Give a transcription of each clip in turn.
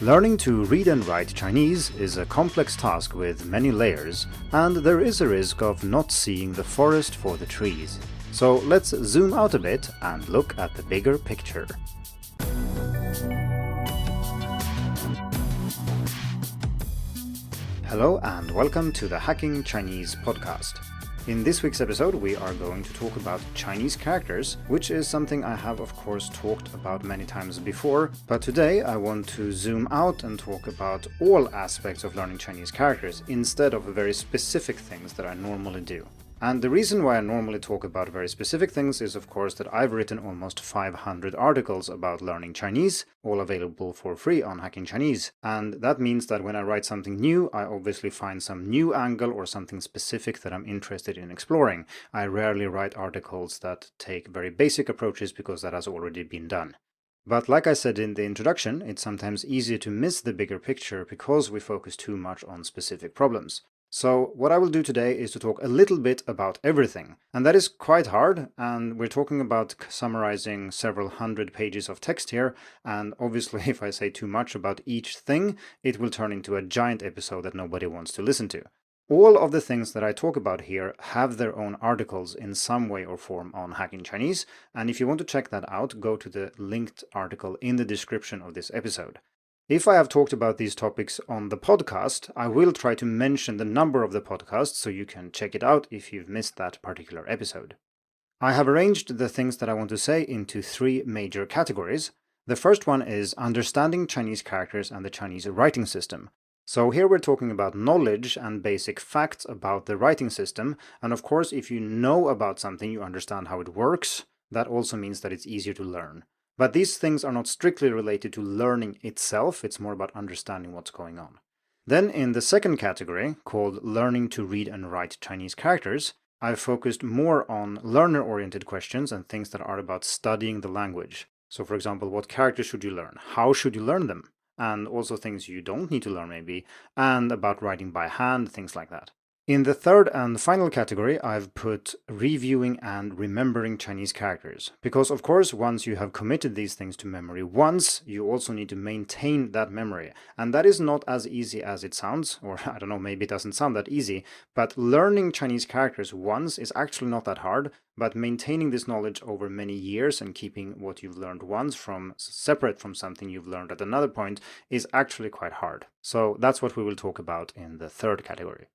Learning to read and write Chinese is a complex task with many layers, and there is a risk of not seeing the forest for the trees. So let's zoom out a bit and look at the bigger picture. Hello and welcome to the Hacking Chinese podcast. In this week's episode, we are going to talk about Chinese characters, which is something I have of course talked about many times before, but today I want to zoom out and talk about all aspects of learning Chinese characters instead of very specific things that I normally do. And the reason why I normally talk about very specific things is of course that I've written almost 500 articles about learning Chinese, all available for free on Hacking Chinese. And that means that when I write something new, I obviously find some new angle or something specific that I'm interested in exploring. I rarely write articles that take very basic approaches because that has already been done. But like I said in the introduction, it's sometimes easier to miss the bigger picture because we focus too much on specific problems. So what I will do today is to talk a little bit about everything. And that is quite hard, and we're talking about summarizing several hundred pages of text here, and obviously if I say too much about each thing, it will turn into a giant episode that nobody wants to listen to. All of the things that I talk about here have their own articles in some way or form on Hacking Chinese, and if you want to check that out, go to the linked article in the description of this episode. If I have talked about these topics on the podcast, I will try to mention the number of the podcast so you can check it out if you've missed that particular episode. I have arranged the things that I want to say into three major categories. The first one is understanding Chinese characters and the Chinese writing system. So here we're talking about knowledge and basic facts about the writing system, and of course if you know about something, you understand how it works. That also means that it's easier to learn. But these things are not strictly related to learning itself, it's more about understanding what's going on. Then in the second category, called learning to read and write Chinese characters, I've focused more on learner-oriented questions and things that are about studying the language. So for example, what characters should you learn? How should you learn them? And also things you don't need to learn maybe, and about writing by hand, things like that. In the third and final category, I've put reviewing and remembering Chinese characters. Because of course, once you have committed these things to memory once, you also need to maintain that memory. And that is not as easy as it sounds, or I don't know, maybe it doesn't sound that easy, but learning Chinese characters once is actually not that hard, but maintaining this knowledge over many years and keeping what you've learned once from separate from something you've learned at another point is actually quite hard. So that's what we will talk about in the third category.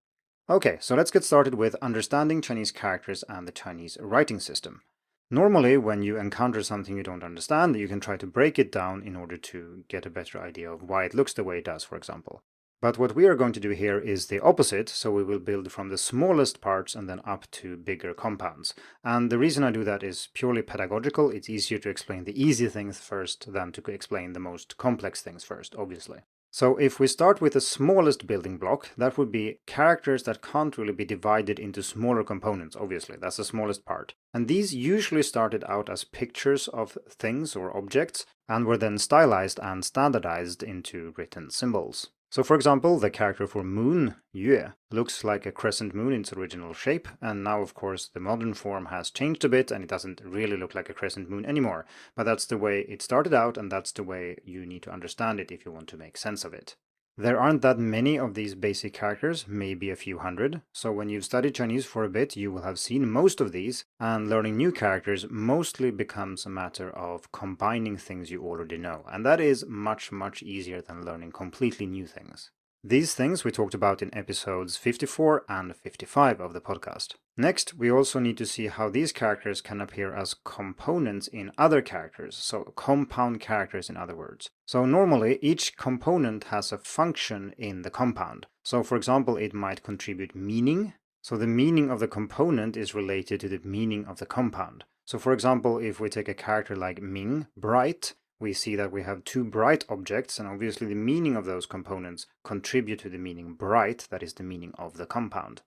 Okay, so let's get started with understanding Chinese characters and the Chinese writing system. Normally, when you encounter something you don't understand, you can try to break it down in order to get a better idea of why it looks the way it does, for example. But what we are going to do here is the opposite, so we will build from the smallest parts and then up to bigger compounds. And the reason I do that is purely pedagogical. It's easier to explain the easy things first than to explain the most complex things first, obviously. So if we start with the smallest building block, that would be characters that can't really be divided into smaller components, obviously, that's the smallest part. And these usually started out as pictures of things or objects, and were then stylized and standardized into written symbols. So for example, the character for moon, Yue, looks like a crescent moon in its original shape, and now of course the modern form has changed a bit and it doesn't really look like a crescent moon anymore. But that's the way it started out, and that's the way you need to understand it if you want to make sense of it. There aren't that many of these basic characters, maybe a few hundred, so when you've studied Chinese for a bit you will have seen most of these, and learning new characters mostly becomes a matter of combining things you already know, and that is much easier than learning completely new things. These things we talked about in episodes 54 and 55 of the podcast. Next, we also need to see how these characters can appear as components in other characters, so compound characters in other words. So normally, each component has a function in the compound. So for example, it might contribute meaning. So the meaning of the component is related to the meaning of the compound. So for example, if we take a character like Ming, bright, we see that we have two bright objects, and obviously the meaning of those components contribute to the meaning bright, that is the meaning of the compound.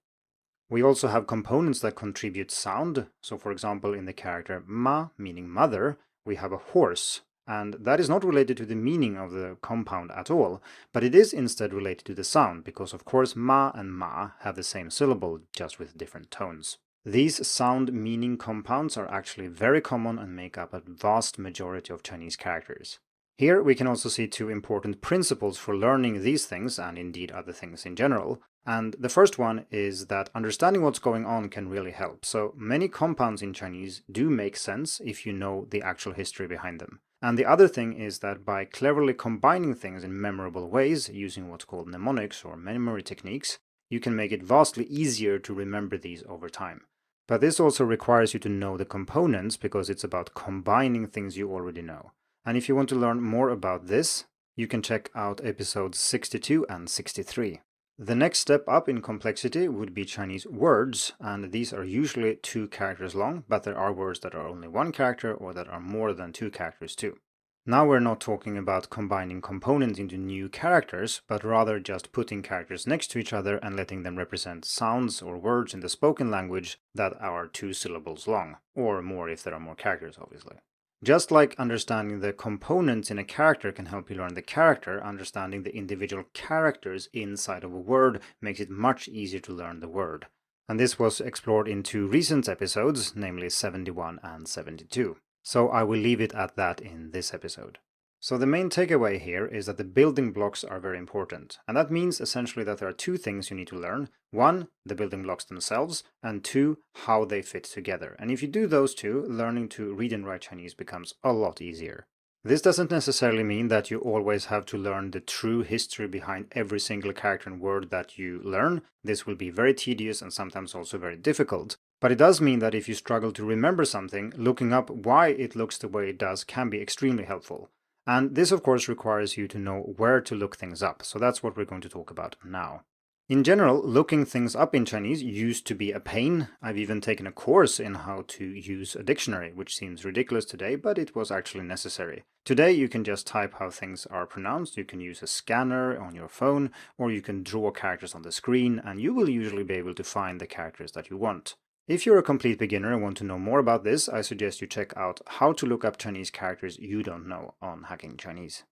We also have components that contribute sound, so for example in the character Ma, meaning mother, we have a horse, and that is not related to the meaning of the compound at all, but it is instead related to the sound, because of course Ma and Ma have the same syllable, just with different tones. These sound-meaning compounds are actually very common and make up a vast majority of Chinese characters. Here we can also see two important principles for learning these things, and indeed other things in general. And the first one is that understanding what's going on can really help. So many compounds in Chinese do make sense if you know the actual history behind them. And the other thing is that by cleverly combining things in memorable ways, using what's called mnemonics or memory techniques, you can make it vastly easier to remember these over time. But this also requires you to know the components because it's about combining things you already know. And if you want to learn more about this, you can check out episodes 62 and 63. The next step up in complexity would be Chinese words, and these are usually 2 characters long, but there are words that are only 1 character or that are more than 2 characters too. Now we're not talking about combining components into new characters, but rather just putting characters next to each other and letting them represent sounds or words in the spoken language that are 2 syllables long, or more if there are more characters, obviously. Just like understanding the components in a character can help you learn the character, understanding the individual characters inside of a word makes it much easier to learn the word. And this was explored in 2 recent episodes, namely 71 and 72. So I will leave it at that in this episode. So the main takeaway here is that the building blocks are very important. And that means essentially that there are 2 things you need to learn. 1, the building blocks themselves, and 2, how they fit together. And if you do those 2, learning to read and write Chinese becomes a lot easier. This doesn't necessarily mean that you always have to learn the true history behind every single character and word that you learn. This will be very tedious and sometimes also very difficult. But it does mean that if you struggle to remember something, looking up why it looks the way it does can be extremely helpful. And this of course requires you to know where to look things up, so that's what we're going to talk about now. In general, looking things up in Chinese used to be a pain. I've even taken a course in how to use a dictionary, which seems ridiculous today, but it was actually necessary. Today you can just type how things are pronounced, you can use a scanner on your phone, or you can draw characters on the screen, and you will usually be able to find the characters that you want. If you're a complete beginner and want to know more about this, I suggest you check out How to Look Up Chinese Characters You Don't Know on Hacking Chinese.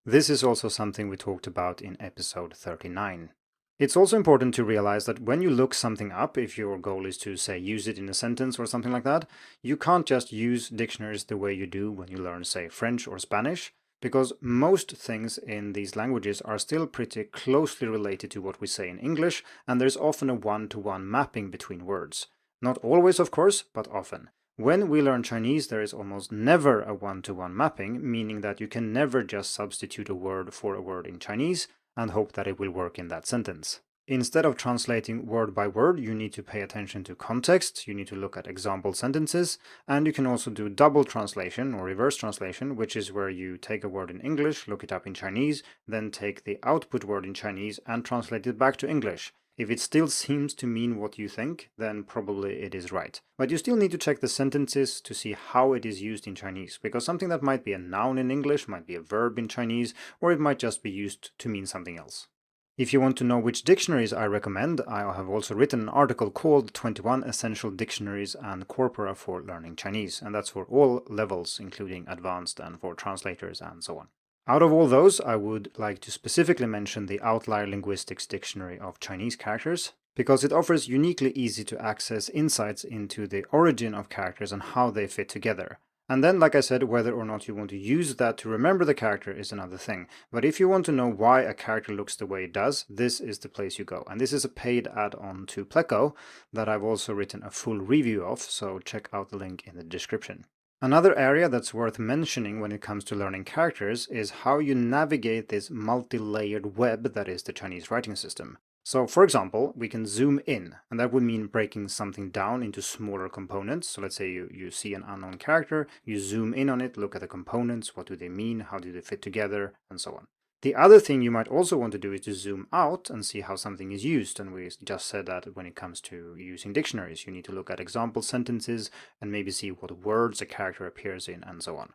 This is also something we talked about in episode 39. It's also important to realize that when you look something up, if your goal is to, say, use it in a sentence or something like that, you can't just use dictionaries the way you do when you learn, say, French or Spanish, because most things in these languages are still pretty closely related to what we say in English, and there's often a one-to-one mapping between words. Not always, of course, but often. When we learn Chinese, there is almost never a one-to-one mapping, meaning that you can never just substitute a word for a word in Chinese and hope that it will work in that sentence. Instead of translating word by word, you need to pay attention to context, you need to look at example sentences, and you can also do double translation or reverse translation, which is where you take a word in English, look it up in Chinese, then take the output word in Chinese and translate it back to English. If it still seems to mean what you think, then probably it is right. But you still need to check the sentences to see how it is used in Chinese, because something that might be a noun in English might be a verb in Chinese, or it might just be used to mean something else. If you want to know which dictionaries I recommend, I have also written an article called 21 Essential Dictionaries and Corpora for Learning Chinese, and that's for all levels, including advanced and for translators and so on. Out of all those, I would like to specifically mention the Outlier Linguistics Dictionary of Chinese Characters, because it offers uniquely easy to access insights into the origin of characters and how they fit together. And then, like I said, whether or not you want to use that to remember the character is another thing. But if you want to know why a character looks the way it does, this is the place you go. And this is a paid add-on to Pleco that I've also written a full review of, so check out the link in the description. Another area that's worth mentioning when it comes to learning characters is how you navigate this multi-layered web that is the Chinese writing system. So, for example, we can zoom in, and that would mean breaking something down into smaller components. So let's say you see an unknown character, you zoom in on it, look at the components, what do they mean, how do they fit together, and so on. The other thing you might also want to do is to zoom out and see how something is used, and we just said that when it comes to using dictionaries, you need to look at example sentences and maybe see what words a character appears in and so on.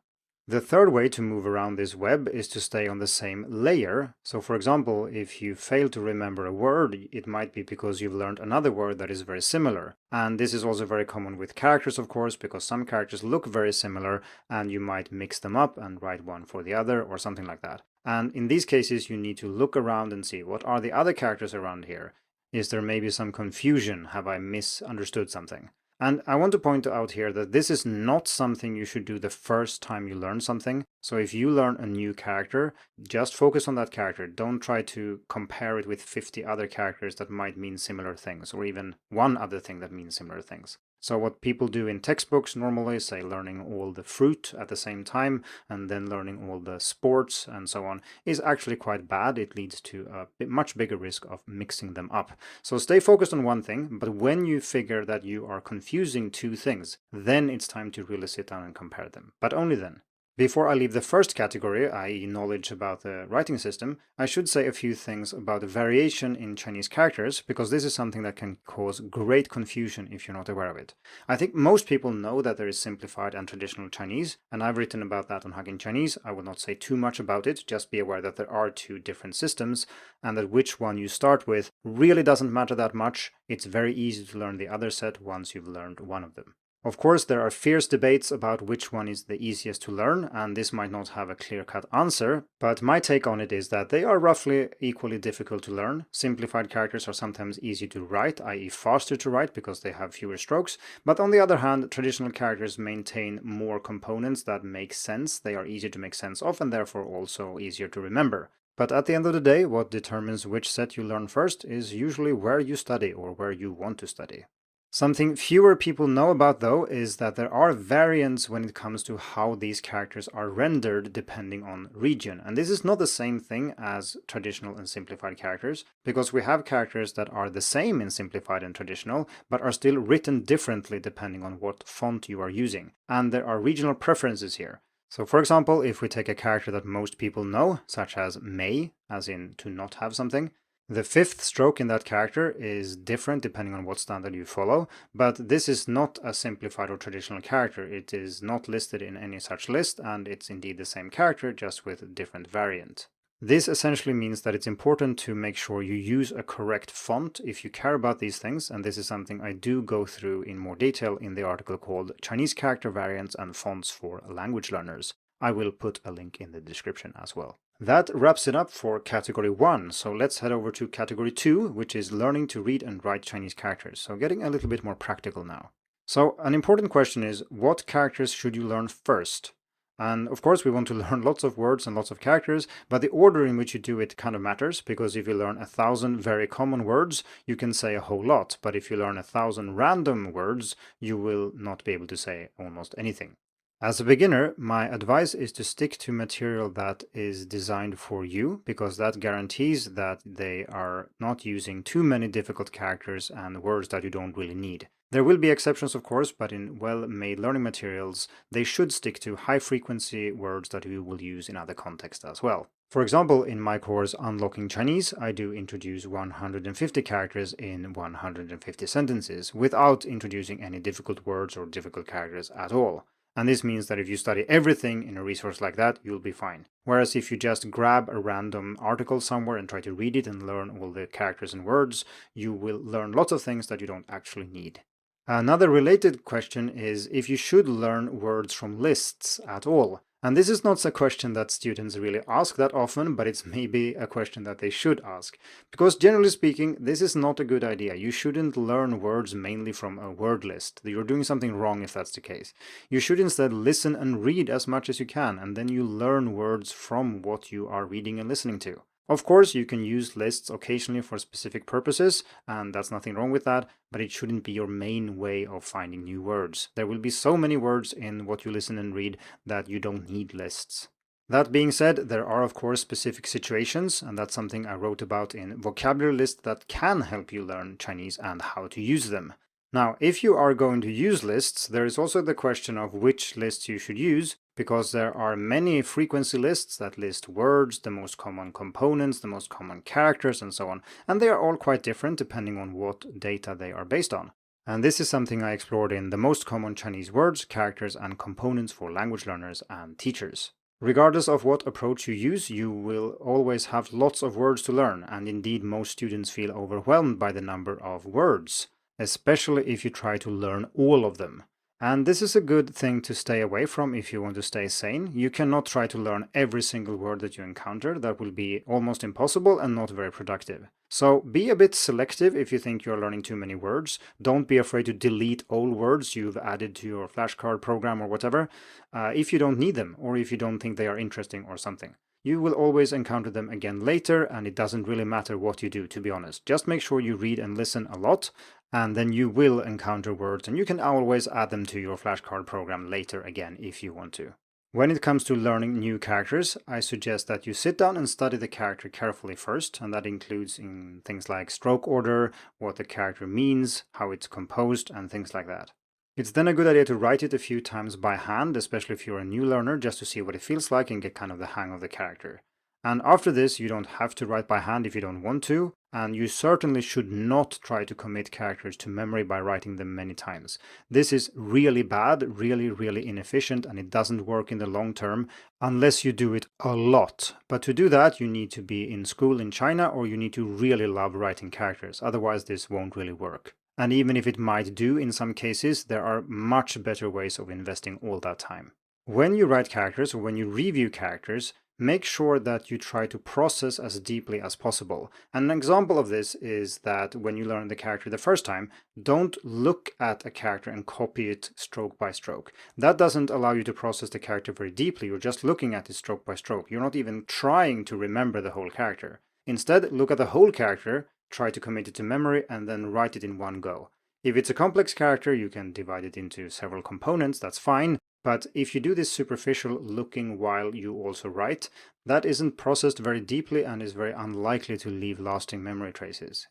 The third way to move around this web is to stay on the same layer. So for example, if you fail to remember a word, it might be because you've learned another word that is very similar. And this is also very common with characters, of course, because some characters look very similar and you might mix them up and write one for the other or something like that. And in these cases, you need to look around and see what are the other characters around here. Is there maybe some confusion? Have I misunderstood something? And I want to point out here that this is not something you should do the first time you learn something. So if you learn a new character, just focus on that character. Don't try to compare it with 50 other characters that might mean similar things, or even one other thing that means similar things. So what people do in textbooks normally, say learning all the fruit at the same time and then learning all the sports and so on, is actually quite bad. It leads to a much bigger risk of mixing them up. So stay focused on one thing, but when you figure that you are confusing two things, then it's time to really sit down and compare them, but only then. Before I leave the first category, i.e. knowledge about the writing system, I should say a few things about the variation in Chinese characters, because this is something that can cause great confusion if you're not aware of it. I think most people know that there is simplified and traditional Chinese, and I've written about that on Hacking Chinese. I will not say too much about it, just be aware that there are two different systems, and that which one you start with really doesn't matter that much. It's very easy to learn the other set once you've learned one of them. Of course, there are fierce debates about which one is the easiest to learn, and this might not have a clear-cut answer, but my take on it is that they are roughly equally difficult to learn. Simplified characters are sometimes easy to write, i.e. faster to write because they have fewer strokes, but on the other hand, traditional characters maintain more components that make sense. They are easier to make sense of and therefore also easier to remember. But at the end of the day, what determines which set you learn first is usually where you study or where you want to study. Something fewer people know about, though, is that there are variants when it comes to how these characters are rendered depending on region. And this is not the same thing as traditional and simplified characters, because we have characters that are the same in simplified and traditional, but are still written differently depending on what font you are using. And there are regional preferences here. So for example, if we take a character that most people know, such as may, as in to not have something, the fifth stroke in that character is different depending on what standard you follow, but this is not a simplified or traditional character. It is not listed in any such list, and it's indeed the same character, just with a different variant. This essentially means that it's important to make sure you use a correct font if you care about these things, and this is something I do go through in more detail in the article called Chinese Character Variants and Fonts for Language Learners. I will put a link in the description as well. That wraps it up for category 1, so let's head over to category 2, which is learning to read and write Chinese characters, so getting a little bit more practical now. So an important question is, what characters should you learn first? And of course we want to learn lots of words and lots of characters, but the order in which you do it kind of matters, because if you learn 1,000 very common words, you can say a whole lot, but if you learn 1,000 random words, you will not be able to say almost anything. As a beginner, my advice is to stick to material that is designed for you, because that guarantees that they are not using too many difficult characters and words that you don't really need. There will be exceptions, of course, but in well-made learning materials, they should stick to high-frequency words that you will use in other contexts as well. For example, in my course Unlocking Chinese, I do introduce 150 characters in 150 sentences, without introducing any difficult words or difficult characters at all. And this means that if you study everything in a resource like that, you'll be fine. Whereas if you just grab a random article somewhere and try to read it and learn all the characters and words, you will learn lots of things that you don't actually need. Another related question is if you should learn words from lists at all. And this is not a question that students really ask that often, but it's maybe a question that they should ask. Because generally speaking, this is not a good idea. You shouldn't learn words mainly from a word list. You're doing something wrong if that's the case. You should instead listen and read as much as you can, and then you learn words from what you are reading and listening to. Of course, you can use lists occasionally for specific purposes, and that's nothing wrong with that, but it shouldn't be your main way of finding new words. There will be so many words in what you listen and read that you don't need lists. That being said, there are of course specific situations, and that's something I wrote about in vocabulary lists that can help you learn Chinese and how to use them. Now, if you are going to use lists, there is also the question of which lists you should use, because there are many frequency lists that list words, the most common components, the most common characters, and so on, and they are all quite different depending on what data they are based on. And this is something I explored in the most common Chinese words, characters, and components for language learners and teachers. Regardless of what approach you use, you will always have lots of words to learn, and indeed most students feel overwhelmed by the number of words, especially if you try to learn all of them. And this is a good thing to stay away from if you want to stay sane. You cannot try to learn every single word that you encounter. That will be almost impossible and not very productive. So be a bit selective if you think you're learning too many words. Don't be afraid to delete old words you've added to your flashcard program or whatever, if you don't need them or if you don't think they are interesting or something. You will always encounter them again later, and it doesn't really matter what you do, to be honest. Just make sure you read and listen a lot, and then you will encounter words, and you can always add them to your flashcard program later again if you want to. When it comes to learning new characters, I suggest that you sit down and study the character carefully first, and that includes in things like stroke order, what the character means, how it's composed, and things like that. It's then a good idea to write it a few times by hand, especially if you're a new learner, just to see what it feels like and get kind of the hang of the character. And after this, you don't have to write by hand if you don't want to, and you certainly should not try to commit characters to memory by writing them many times. This is really bad, really inefficient, and it doesn't work in the long term unless you do it a lot. But to do that, you need to be in school in China, or you need to really love writing characters. Otherwise, this won't really work. And even if it might do in some cases, there are much better ways of investing all that time. When you write characters or when you review characters, make sure that you try to process as deeply as possible. And an example of this is that when you learn the character the first time, don't look at a character and copy it stroke by stroke. That doesn't allow you to process the character very deeply. You're just looking at it stroke by stroke. You're not even trying to remember the whole character. Instead, look at the whole character, try to commit it to memory, and then write it in one go. If it's a complex character, you can divide it into several components, that's fine. But if you do this superficial looking while you also write, that isn't processed very deeply and is very unlikely to leave lasting memory traces.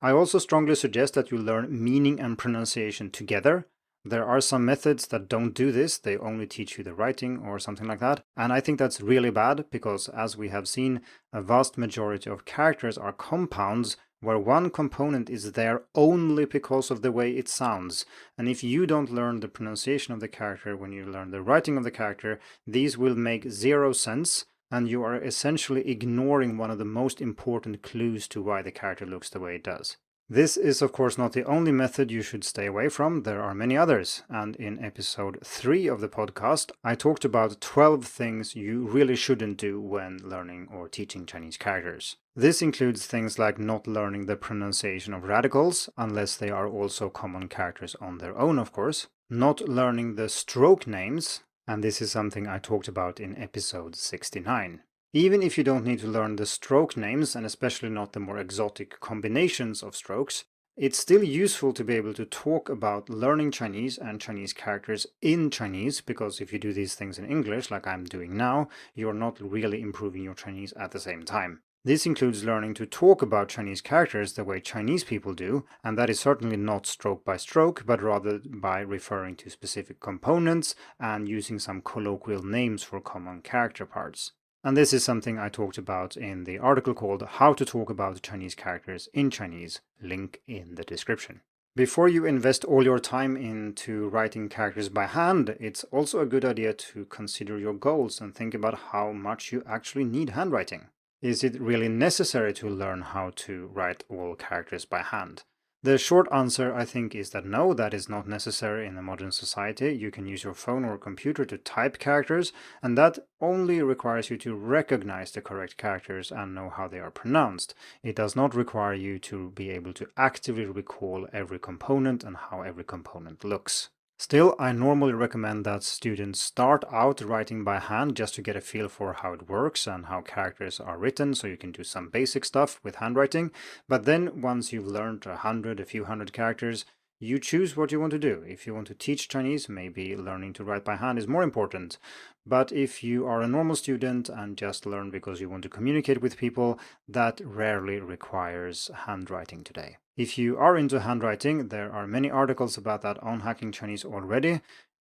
I also strongly suggest that you learn meaning and pronunciation together. There are some methods that don't do this, they only teach you the writing or something like that, and I think that's really bad because, as we have seen, a vast majority of characters are compounds where one component is there only because of the way it sounds. And if you don't learn the pronunciation of the character when you learn the writing of the character, these will make zero sense, and you are essentially ignoring one of the most important clues to why the character looks the way it does. This is of course not the only method you should stay away from, there are many others, and in episode 3 of the podcast I talked about 12 things you really shouldn't do when learning or teaching Chinese characters. This includes things like not learning the pronunciation of radicals, unless they are also common characters on their own of course, not learning the stroke names, and this is something I talked about in episode 69. Even if you don't need to learn the stroke names, and especially not the more exotic combinations of strokes, it's still useful to be able to talk about learning Chinese and Chinese characters in Chinese, because if you do these things in English, like I'm doing now, you're not really improving your Chinese at the same time. This includes learning to talk about Chinese characters the way Chinese people do, and that is certainly not stroke by stroke, but rather by referring to specific components and using some colloquial names for common character parts. And this is something I talked about in the article called How to Talk About Chinese Characters in Chinese, link in the description. Before you invest all your time into writing characters by hand, it's also a good idea to consider your goals and think about how much you actually need handwriting. Is it really necessary to learn how to write all characters by hand? The short answer, I think, is that no, that is not necessary in a modern society. You can use your phone or computer to type characters, and that only requires you to recognize the correct characters and know how they are pronounced. It does not require you to be able to actively recall every component and how every component looks. Still, I normally recommend that students start out writing by hand just to get a feel for how it works and how characters are written, so you can do some basic stuff with handwriting. But then, once you've learned a few hundred characters, you choose what you want to do. If you want to teach Chinese, maybe learning to write by hand is more important. But if you are a normal student and just learn because you want to communicate with people, that rarely requires handwriting today. If you are into handwriting, there are many articles about that on Hacking Chinese already,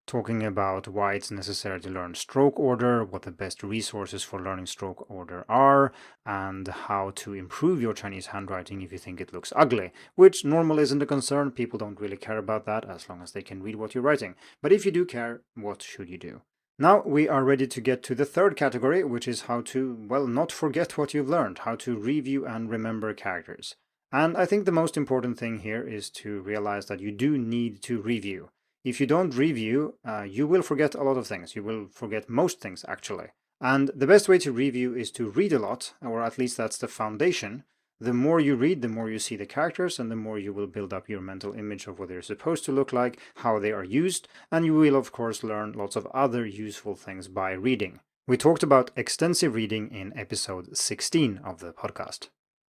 talking about why it's necessary to learn stroke order, what the best resources for learning stroke order are, and how to improve your Chinese handwriting if you think it looks ugly, which normally isn't a concern. People don't really care about that as long as they can read what you're writing. But if you do care, what should you do? Now we are ready to get to the third category, which is how to, well, not forget what you've learned, how to review and remember characters. And I think the most important thing here is to realize that you do need to review. If you don't review, you will forget a lot of things. You will forget most things, actually. And the best way to review is to read a lot, or at least that's the foundation. The more you read, the more you see the characters, and the more you will build up your mental image of what they're supposed to look like, how they are used, and you will, of course, learn lots of other useful things by reading. We talked about extensive reading in episode 16 of the podcast.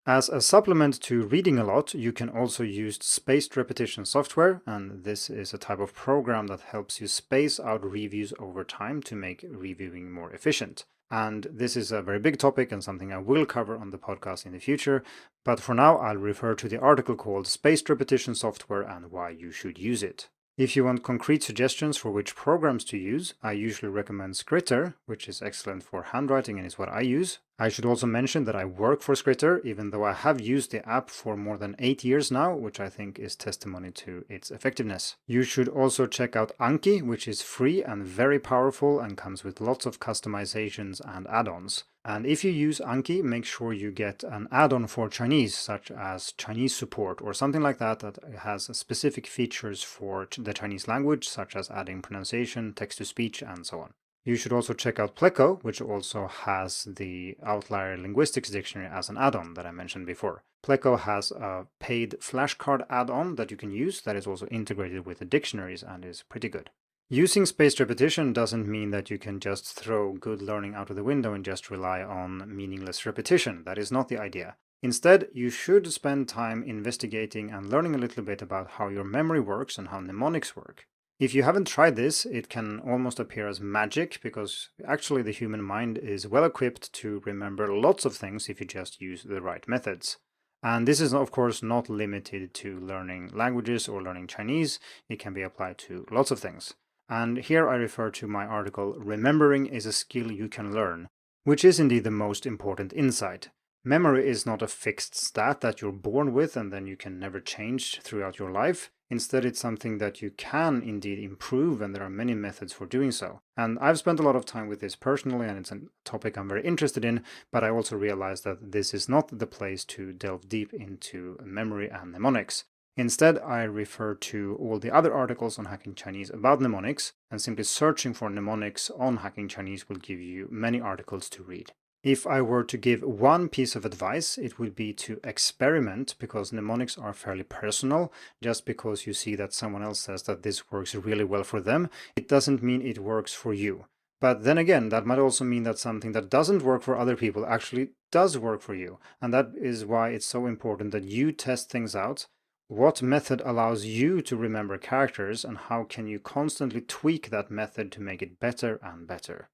As a supplement to reading a lot, you can also use spaced repetition software, and this is a type of program that helps you space out reviews over time to make reviewing more efficient. And this is a very big topic and something I will cover on the podcast in the future, but for now I'll refer to the article called Spaced Repetition Software and Why You Should Use It. If you want concrete suggestions for which programs to use, I usually recommend Scritter, which is excellent for handwriting and is what I use. I should also mention that I work for Scritter, even though I have used the app for more than 8 years now, which I think is testimony to its effectiveness. You should also check out Anki, which is free and very powerful and comes with lots of customizations and add-ons. And if you use Anki, make sure you get an add-on for Chinese, such as Chinese support or something like that that has specific features for the Chinese language, such as adding pronunciation, text-to-speech, and so on. You should also check out Pleco, which also has the Outlier Linguistics Dictionary as an add-on that I mentioned before. Pleco has a paid flashcard add-on that you can use that is also integrated with the dictionaries and is pretty good. Using spaced repetition doesn't mean that you can just throw good learning out of the window and just rely on meaningless repetition. That is not the idea. Instead, you should spend time investigating and learning a little bit about how your memory works and how mnemonics work. If you haven't tried this, it can almost appear as magic because actually the human mind is well equipped to remember lots of things if you just use the right methods. And this is, of course, not limited to learning languages or learning Chinese. It can be applied to lots of things. And here I refer to my article, Remembering is a Skill You Can Learn, which is indeed the most important insight. Memory is not a fixed stat that you're born with and then you can never change throughout your life. Instead, it's something that you can indeed improve, and there are many methods for doing so. And I've spent a lot of time with this personally, and it's a topic I'm very interested in, but I also realized that this is not the place to delve deep into memory and mnemonics. Instead, I refer to all the other articles on Hacking Chinese about mnemonics, and simply searching for mnemonics on Hacking Chinese will give you many articles to read. If I were to give one piece of advice, it would be to experiment, because mnemonics are fairly personal. Just because you see that someone else says that this works really well for them, it doesn't mean it works for you. But then again, that might also mean that something that doesn't work for other people actually does work for you. And that is why it's so important that you test things out. What method allows you to remember characters, and how can you constantly tweak that method to make it better and better?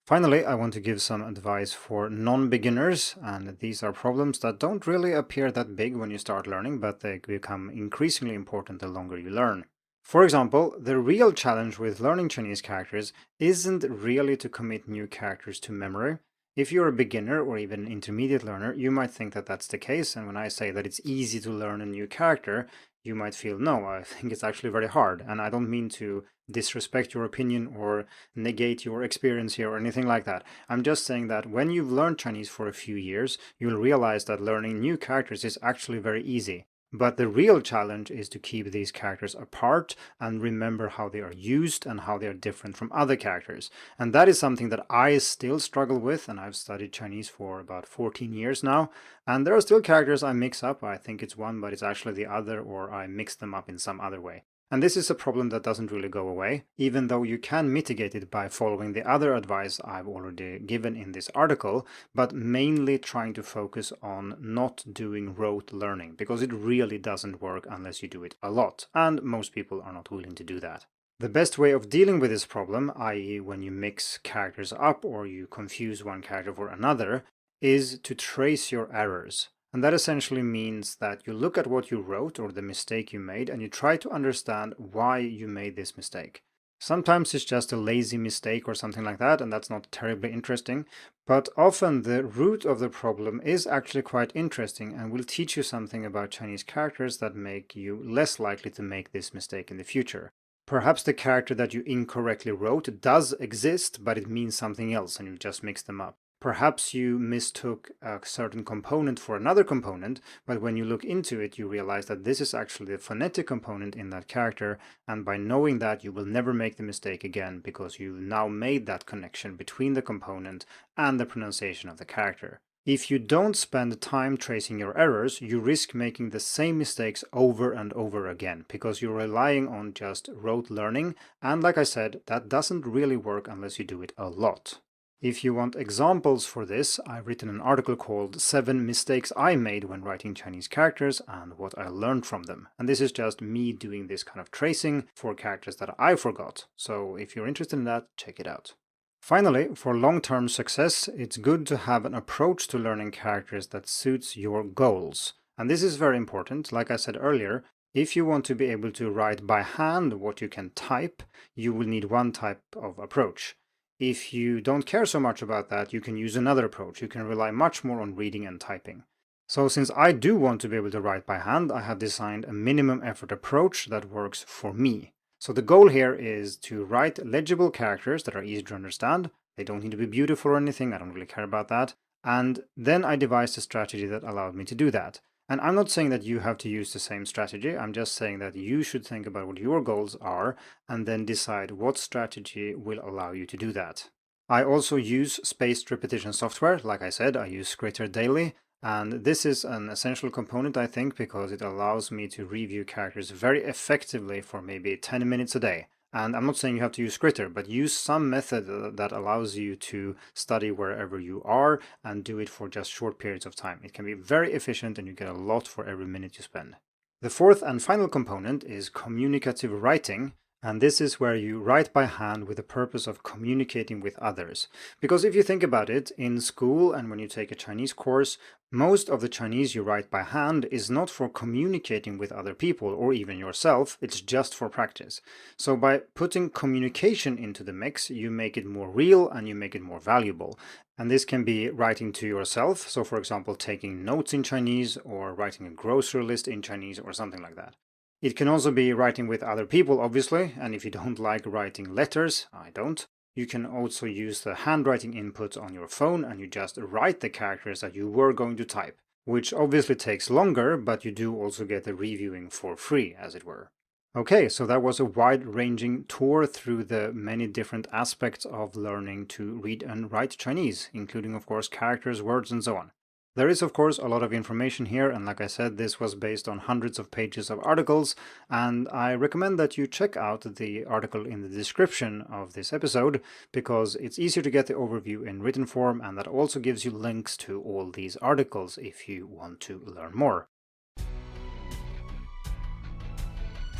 Finally, I want to give some advice for non-beginners, and these are problems that don't really appear that big when you start learning, but they become increasingly important the longer you learn. For example, the real challenge with learning Chinese characters isn't really to commit new characters to memory. If you're a beginner or even an intermediate learner, you might think that that's the case, and when I say that it's easy to learn a new character, you might feel, no, I think it's actually very hard. And I don't mean to disrespect your opinion or negate your experience here or anything like that. I'm just saying that when you've learned Chinese for a few years, you'll realize that learning new characters is actually very easy. But the real challenge is to keep these characters apart and remember how they are used and how they are different from other characters. And that is something that I still struggle with, and I've studied Chinese for about 14 years now. And there are still characters I mix up. I think it's one, but it's actually the other, or I mix them up in some other way. And this is a problem that doesn't really go away, even though you can mitigate it by following the other advice I've already given in this article, but mainly trying to focus on not doing rote learning, because it really doesn't work unless you do it a lot, and most people are not willing to do that. The best way of dealing with this problem, i.e. when you mix characters up or you confuse one character for another, is to trace your errors. And that essentially means that you look at what you wrote or the mistake you made and you try to understand why you made this mistake. Sometimes it's just a lazy mistake or something like that, and that's not terribly interesting. But often the root of the problem is actually quite interesting and will teach you something about Chinese characters that make you less likely to make this mistake in the future. Perhaps the character that you incorrectly wrote does exist, but it means something else and you just mixed them up. Perhaps you mistook a certain component for another component, but when you look into it, you realize that this is actually the phonetic component in that character, and by knowing that, you will never make the mistake again because you've now made that connection between the component and the pronunciation of the character. If you don't spend time tracing your errors, you risk making the same mistakes over and over again because you're relying on just rote learning, and like I said, that doesn't really work unless you do it a lot. If you want examples for this, I've written an article called 7 Mistakes I Made When Writing Chinese Characters and What I Learned from Them. And this is just me doing this kind of tracing for characters that I forgot. So if you're interested in that, check it out. Finally, for long-term success, it's good to have an approach to learning characters that suits your goals. And this is very important. Like I said earlier, if you want to be able to write by hand what you can type, you will need one type of approach. If you don't care so much about that, you can use another approach. You can rely much more on reading and typing. So since I do want to be able to write by hand, I have designed a minimum effort approach that works for me. So the goal here is to write legible characters that are easy to understand. They don't need to be beautiful or anything, I don't really care about that. And then I devised a strategy that allowed me to do that. And I'm not saying that you have to use the same strategy, I'm just saying that you should think about what your goals are and then decide what strategy will allow you to do that. I also use spaced repetition software. Like I said, I use Scritter daily, and this is an essential component, I think, because it allows me to review characters very effectively for maybe 10 minutes a day. And I'm not saying you have to use Scritter, but use some method that allows you to study wherever you are and do it for just short periods of time. It can be very efficient and you get a lot for every minute you spend. The fourth and final component is communicative writing. And this is where you write by hand with the purpose of communicating with others. Because if you think about it, in school and when you take a Chinese course, most of the Chinese you write by hand is not for communicating with other people or even yourself, it's just for practice. So by putting communication into the mix, you make it more real and you make it more valuable. And this can be writing to yourself, so for example taking notes in Chinese or writing a grocery list in Chinese or something like that. It can also be writing with other people, obviously, and if you don't like writing letters, I don't, you can also use the handwriting input on your phone and you just write the characters that you were going to type, which obviously takes longer, but you do also get the reviewing for free, as it were. Okay, so that was a wide-ranging tour through the many different aspects of learning to read and write Chinese, including, of course, characters, words, and so on. There is, of course, a lot of information here, and like I said, this was based on hundreds of pages of articles, and I recommend that you check out the article in the description of this episode, because it's easier to get the overview in written form, and that also gives you links to all these articles if you want to learn more.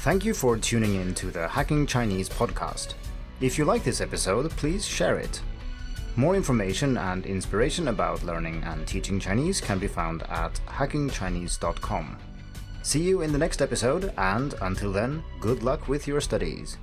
Thank you for tuning in to the Hacking Chinese podcast. If you like this episode, please share it. More information and inspiration about learning and teaching Chinese can be found at hackingchinese.com. See you in the next episode, and until then, good luck with your studies.